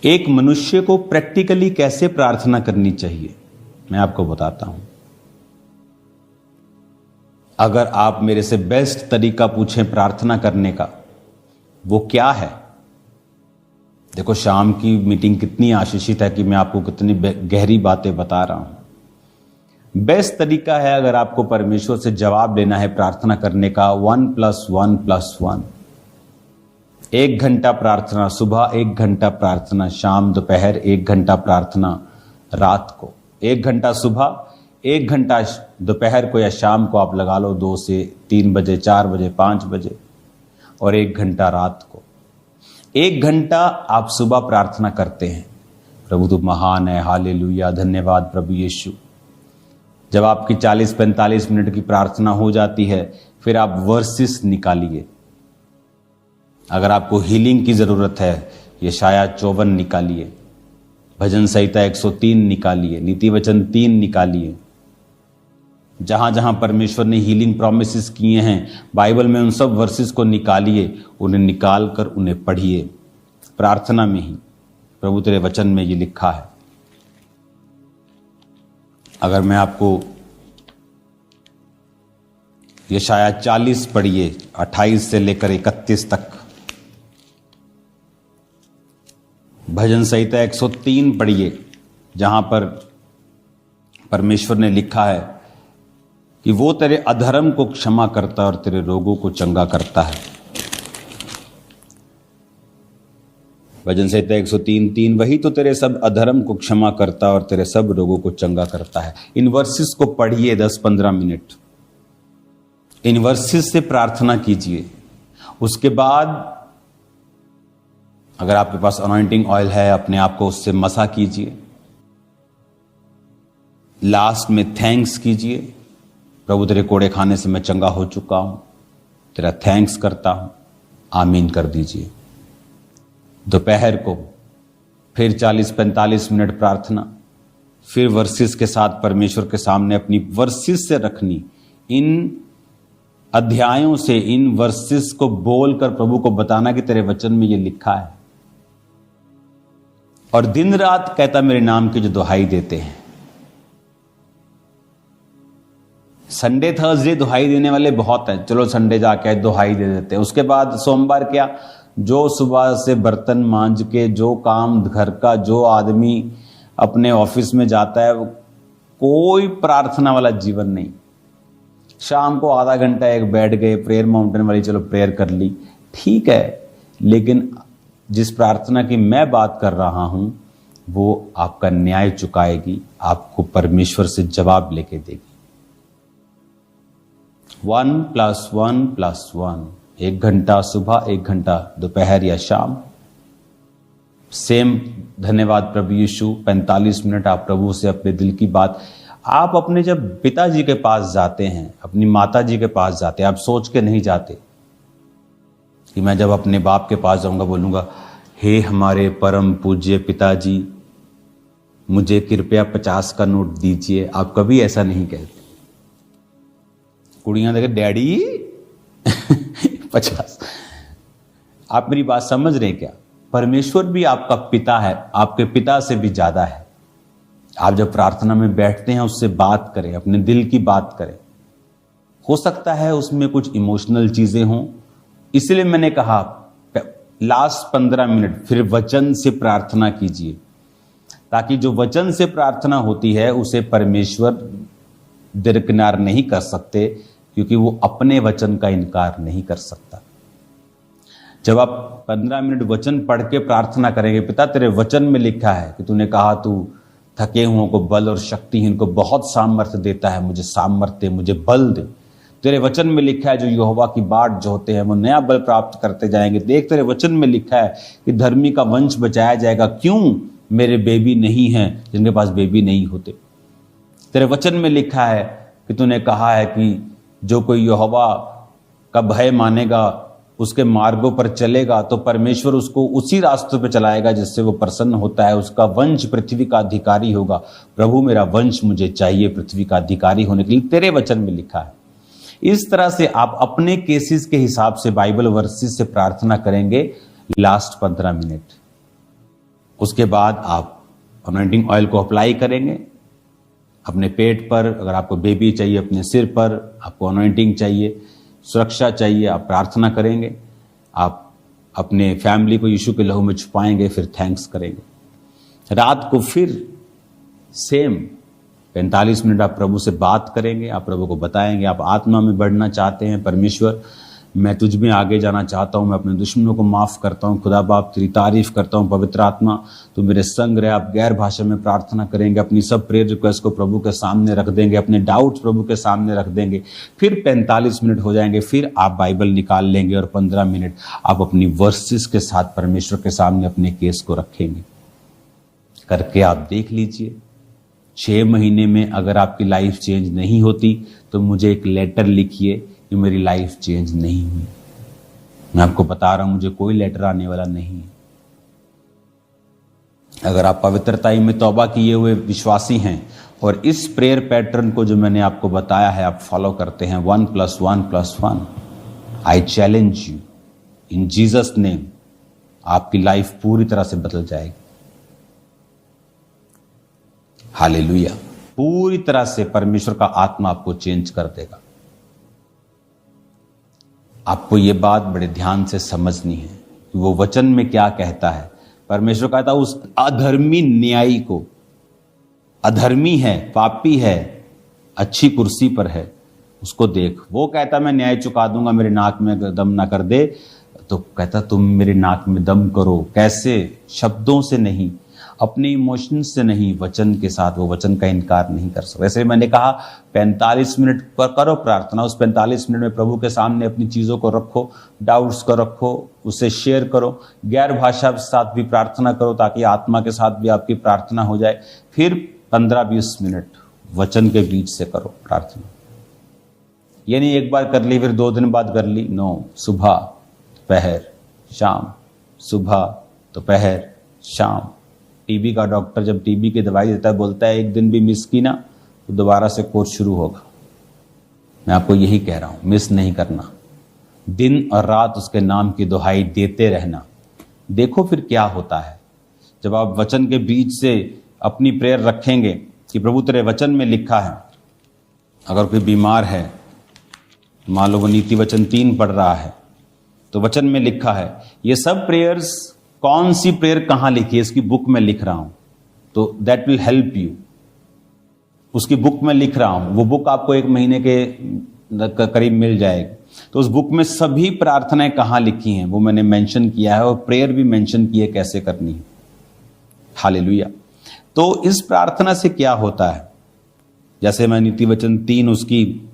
एक मनुष्य को प्रैक्टिकली कैसे प्रार्थना करनी चाहिए, मैं आपको बताता हूं। अगर आप मेरे से बेस्ट तरीका पूछें प्रार्थना करने का, वो क्या है? देखो, शाम की मीटिंग कितनी आशीषित है कि मैं आपको कितनी गहरी बातें बता रहा हूं। बेस्ट तरीका है, अगर आपको परमेश्वर से जवाब लेना है प्रार्थना करने का, 1+1+1। 1 घंटा प्रार्थना सुबह, 1 घंटा प्रार्थना शाम दोपहर, 1 घंटा प्रार्थना रात को। 1 घंटा सुबह, 1 घंटा दोपहर को या शाम को आप लगा लो, 2 से 3 बजे, 4 बजे, 5 बजे, और 1 घंटा रात को। 1 घंटा आप सुबह प्रार्थना करते हैं, प्रभु तू महान है, हालेलुया, धन्यवाद प्रभु यीशु। जब आपकी 40-45 मिनट की प्रार्थना हो जाती है, फिर आप वर्सेस निकालिए। अगर आपको हीलिंग की जरूरत है, यशाया 54 निकालिए, भजन संहिता 103 निकालिए, नीति वचन 3 निकालिए। जहां जहां परमेश्वर ने हीलिंग प्रॉमिसेस किए हैं बाइबल में, उन सब वर्सेस को निकालिए, उन्हें निकाल कर उन्हें पढ़िए प्रार्थना में ही। प्रभु तेरे वचन में ये लिखा है। अगर मैं आपको यशाया 40 पढ़िए, 28 से लेकर 31 तक। भजन संहिता 103 पढ़िए, जहां पर परमेश्वर ने लिखा है कि वो तेरे अधर्म को क्षमा करता है और तेरे रोगों को चंगा करता है। भजन संहिता 103:3, वही तो तेरे सब अधर्म को क्षमा करता है और तेरे सब रोगों को चंगा करता है। इन वर्सेस को पढ़िए 10-15 मिनट, इन वर्सेस से प्रार्थना कीजिए। उसके बाद अगर आपके पास अनॉइंटिंग ऑयल है, अपने आप को उससे मसा कीजिए। लास्ट में थैंक्स कीजिए, प्रभु तेरे कोड़े खाने से मैं चंगा हो चुका हूं, तेरा थैंक्स करता हूं, आमीन कर दीजिए। दोपहर को फिर 40-45 मिनट प्रार्थना, फिर वर्सेस के साथ परमेश्वर के सामने अपनी वर्सेस से रखनी। इन अध्यायों से, इन वर्सेस को बोलकर प्रभु को बताना कि तेरे वचन में ये लिखा है। और दिन रात कहता मेरे नाम की जो दुहाई देते हैं। संडे थर्सडे दुहाई देने वाले बहुत हैं, चलो संडे जाके दुहाई दे देते हैं। उसके बाद सोमवार क्या, जो सुबह से बर्तन मांज के, जो काम घर का, जो आदमी अपने ऑफिस में जाता है, कोई प्रार्थना वाला जीवन नहीं। शाम को आधा घंटा एक बैठ गए, प्रेयर माउंटेन वाली चलो प्रेयर कर ली, ठीक है, लेकिन जिस प्रार्थना की मैं बात कर रहा हूं वो आपका न्याय चुकाएगी, आपको परमेश्वर से जवाब लेके देगी। 1+1+1, 1 घंटा सुबह, 1 घंटा दोपहर या शाम। सेम धन्यवाद प्रभु यीशु, 45 मिनट आप प्रभु से अपने दिल की बात। आप अपने जब पिताजी के पास जाते हैं, अपनी माता जी के पास जाते हैं, आप सोच के नहीं जाते कि मैं जब अपने बाप के पास जाऊंगा बोलूंगा, हे हमारे परम पूज्य पिताजी, मुझे कृपया 50 का नोट दीजिए। आप कभी ऐसा नहीं कहते। कुड़ियां देखे, डैडी 50। आप मेरी बात समझ रहे हैं क्या? परमेश्वर भी आपका पिता है, आपके पिता से भी ज्यादा है। आप जब प्रार्थना में बैठते हैं, उससे बात करें, अपने दिल की बात करें। हो सकता है उसमें कुछ इमोशनल चीजें हों, इसलिए मैंने कहा लास्ट 15 मिनट फिर वचन से प्रार्थना कीजिए, ताकि जो वचन से प्रार्थना होती है उसे परमेश्वर दरकिनार नहीं कर सकते, क्योंकि वो अपने वचन का इनकार नहीं कर सकता। जब आप 15 मिनट वचन पढ़ के प्रार्थना करेंगे, पिता तेरे वचन में लिखा है कि तूने कहा तू थके हुओं को बल और शक्तिहीन को बहुत सामर्थ्य देता है, मुझे सामर्थ्य, मुझे बल दे। तेरे वचन में लिखा है जो यहोवा की बाट जोते हैं वो नया बल प्राप्त करते जाएंगे। देख, तेरे वचन में लिखा है कि धर्मी का वंश बचाया जाएगा। क्यों? मेरे बेबी नहीं हैं जिनके पास बेबी नहीं होते। तेरे वचन में लिखा है कि तूने कहा है कि जो कोई यहोवा का भय मानेगा, उसके मार्गों पर चलेगा, तो परमेश्वर उसको उसी रास्तों पर चलाएगा जिससे वो प्रसन्न होता है। उसका वंश पृथ्वी का अधिकारी होगा। प्रभु मेरा वंश मुझे चाहिए पृथ्वी का अधिकारी होने के लिए, तेरे वचन में लिखा है। इस तरह से आप अपने केसेस के हिसाब से बाइबल वर्सेस से प्रार्थना करेंगे लास्ट 15 मिनट। उसके बाद आप अनॉइंटिंग ऑयल को अप्लाई करेंगे अपने पेट पर। अगर आपको बेबी चाहिए अपने सिर पर, आपको अनॉइंटिंग चाहिए, सुरक्षा चाहिए, आप प्रार्थना करेंगे। आप अपने फैमिली को यीशु के लहू में छुपाएंगे, फिर थैंक्स करेंगे। रात को फिर सेम 45 मिनट आप प्रभु से बात करेंगे। आप प्रभु को बताएंगे आप आत्मा में बढ़ना चाहते हैं। परमेश्वर, मैं तुझ में आगे जाना चाहता हूं, मैं अपने दुश्मनों को माफ करता हूं। खुदा बाप तेरी तारीफ करता हूं। पवित्र आत्मा तू मेरे संग रहे। आप गैर भाषा में प्रार्थना करेंगे, अपनी सब प्रेयर रिक्वेस्ट को प्रभु के सामने रख देंगे, अपने डाउट्स प्रभु के सामने रख देंगे। फिर 45 मिनट हो जाएंगे, फिर आप बाइबल निकाल लेंगे और 15 मिनट आप अपनी वर्सेस के साथ परमेश्वर के सामने अपने केस को रखेंगे। करके आप देख लीजिए, 6 महीने में अगर आपकी लाइफ चेंज नहीं होती तो मुझे एक लेटर लिखिए कि मेरी लाइफ चेंज नहीं हुई। मैं आपको बता रहा हूं, मुझे कोई लेटर आने वाला नहीं है। अगर आप पवित्रता में तौबा किए हुए विश्वासी हैं और इस प्रेयर पैटर्न को जो मैंने आपको बताया है आप फॉलो करते हैं, 1+1+1, I challenge you in Jesus name, आपकी लाइफ पूरी तरह से बदल जाएगी। हालेलुया। पूरी तरह से परमेश्वर का आत्मा आपको चेंज कर देगा। आपको ये बात बड़े ध्यान से समझनी है कि वो वचन में क्या कहता है। परमेश्वर कहता है उस अधर्मी न्यायी को, अधर्मी है, पापी है, अच्छी कुर्सी पर है, उसको देख। वो कहता मैं न्याय चुका दूंगा, मेरे नाक में दम ना कर दे। तो कहता तुम मेरे नाक में दम करो। कैसे? शब्दों से नहीं, अपने इमोशंस से नहीं, वचन के साथ। वो वचन का इनकार नहीं कर सकते। वैसे मैंने कहा 45 मिनट पर करो प्रार्थना। उस 45 मिनट में प्रभु के सामने अपनी चीजों को रखो, डाउट्स को रखो, उससे शेयर करो, गैर भाषा के साथ भी प्रार्थना करो ताकि आत्मा के साथ भी आपकी प्रार्थना हो जाए। फिर 15-20 मिनट वचन के बीच से करो प्रार्थना। यानी एक बार कर ली फिर 2 दिन बाद कर ली, नो। सुबह, दोपहर, शाम, सुबह, दोपहर, शाम। टीबी का डॉक्टर जब टीबी की दवाई देता है बोलता है एक दिन भी मिस की ना तो दोबारा से कोर्स शुरू होगा। मैं आपको यही कह रहा हूं, मिस नहीं करना, दिन और रात उसके नाम की दुहाई देते रहना। देखो फिर क्या होता है जब आप वचन के बीच से अपनी प्रेयर रखेंगे कि प्रभु तेरे वचन में लिखा है। अगर कोई बीमार है, मान लो वो नीति वचन 3 पढ़ रहा है, तो वचन में लिखा है। ये सब प्रेयर्स, कौन सी प्रेयर कहां लिखी है इसकी बुक में लिख रहा हूं, तो दैट विल हेल्प यू। उसकी बुक में लिख रहा हूं, वो बुक आपको 1 महीने के करीब मिल जाएगी। तो उस बुक में सभी प्रार्थनाएं कहां लिखी हैं वो मैंने मेंशन किया है और प्रेयर भी मेंशन की है कैसे करनी है। हालेलुया। तो इस प्रार्थना से क्या होता है, जैसे मैं नीति वचन 3 उसकी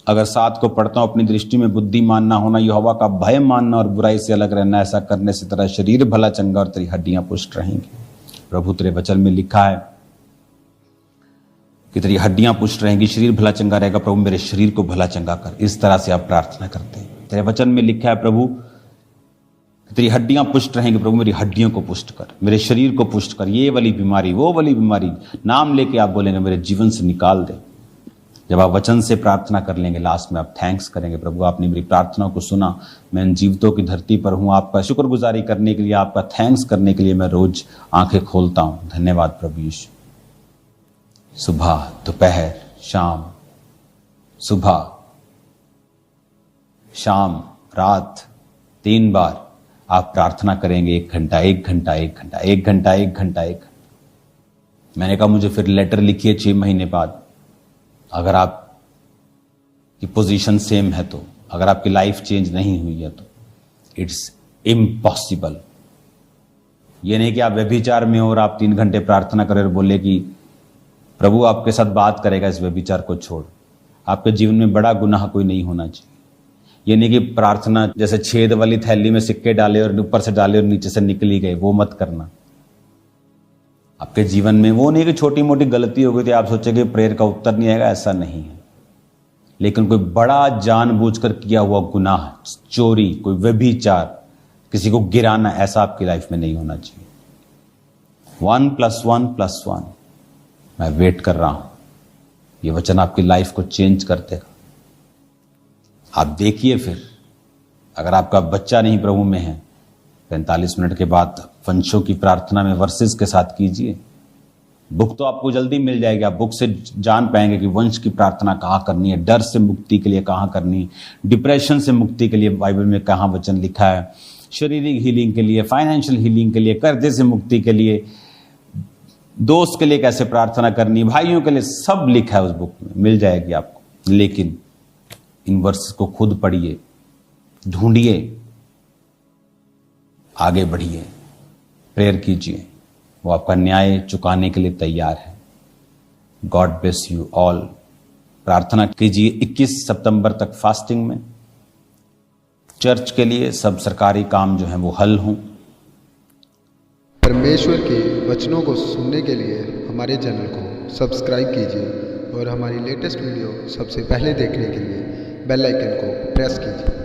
अगर 7 को पढ़ता हूं, अपनी दृष्टि में बुद्धिमान ना होना, यहोवा का भय मानना और बुराई से अलग रहना, ऐसा करने से तेरा शरीर भला चंगा और तेरी हड्डियां पुष्ट रहेंगी। प्रभु तेरे वचन में लिखा है कि तेरी हड्डियां पुष्ट रहेंगी, शरीर भला चंगा रहेगा। प्रभु मेरे शरीर को भला चंगा कर। इस तरह से आप प्रार्थना करते हैं। तेरे वचन में लिखा है प्रभु तेरी हड्डियां पुष्ट रहेंगी, प्रभु मेरी हड्डियों को पुष्ट कर, मेरे शरीर को पुष्ट कर, ये वाली बीमारी, वो वाली बीमारी, नाम लेके आप बोलेंगे मेरे जीवन से निकाल दे। जब आप वचन से प्रार्थना कर लेंगे, लास्ट में आप थैंक्स करेंगे, प्रभु आपने मेरी प्रार्थनाओं को सुना, मैं इन जीवितों की धरती पर हूं, आपका शुक्रगुजारी करने के लिए, आपका थैंक्स करने के लिए मैं रोज आंखें खोलता हूं। धन्यवाद प्रभु यीशु। सुबह, दोपहर, शाम, सुबह, शाम, रात, 3 बार आप प्रार्थना करेंगे। 1 घंटा, 1 घंटा, 1 घंटा, 1 घंटा, 1 घंटा, 1 घंटा। मैंने कहा मुझे फिर लेटर लिखिए 6 महीने बाद। अगर आपकी पोजीशन सेम है तो, अगर आपकी लाइफ चेंज नहीं हुई है तो इट्स इम्पॉसिबल। ये नहीं कि आप व्यभिचार में हो और आप 3 घंटे प्रार्थना करें और बोले कि प्रभु आपके साथ बात करेगा इस व्यभिचार को छोड़। आपके जीवन में बड़ा गुनाह कोई नहीं होना चाहिए। ये नहीं कि प्रार्थना जैसे छेद वाली थैली में सिक्के डाले और ऊपर से डाले और नीचे से निकली गए, वो मत करना। आपके जीवन में वो नहीं कि छोटी मोटी गलती हो गई थी आप सोचेंगे प्रेयर का उत्तर नहीं आएगा, ऐसा नहीं है। लेकिन कोई बड़ा जानबूझकर किया हुआ गुनाह, चोरी, कोई व्यभिचार, किसी को गिराना, ऐसा आपकी लाइफ में नहीं होना चाहिए। 1+1+1 मैं वेट कर रहा हूं। ये वचन आपकी लाइफ को चेंज कर देगा। आप देखिए फिर, अगर आपका बच्चा नहीं प्रभु में है, 45 मिनट के बाद वंशों की प्रार्थना में वर्सेस के साथ कीजिए। बुक तो आपको जल्दी मिल जाएगी, आप बुक से जान पाएंगे कि वंश की प्रार्थना कहाँ करनी है, डर से मुक्ति के लिए कहाँ करनी, डिप्रेशन से मुक्ति के लिए बाइबल में कहाँ वचन लिखा है, शारीरिक हीलिंग के लिए, फाइनेंशियल हीलिंग के लिए, कर्जे से मुक्ति के लिए, दोस्त के लिए कैसे प्रार्थना करनी, भाइयों के लिए, सब लिखा है उस बुक में, मिल जाएगी आपको। लेकिन इन वर्सेस को खुद पढ़िए, ढूंढिए, आगे बढ़िए, प्रेयर कीजिए, वो आपका न्याय चुकाने के लिए तैयार है। God bless you all. प्रार्थना कीजिए 21 सितंबर तक फास्टिंग में, चर्च के लिए सब सरकारी काम जो है वो हल हों। परमेश्वर के वचनों को सुनने के लिए हमारे चैनल को सब्सक्राइब कीजिए और हमारी लेटेस्ट वीडियो सबसे पहले देखने के लिए बेल आइकन को प्रेस कीजिए।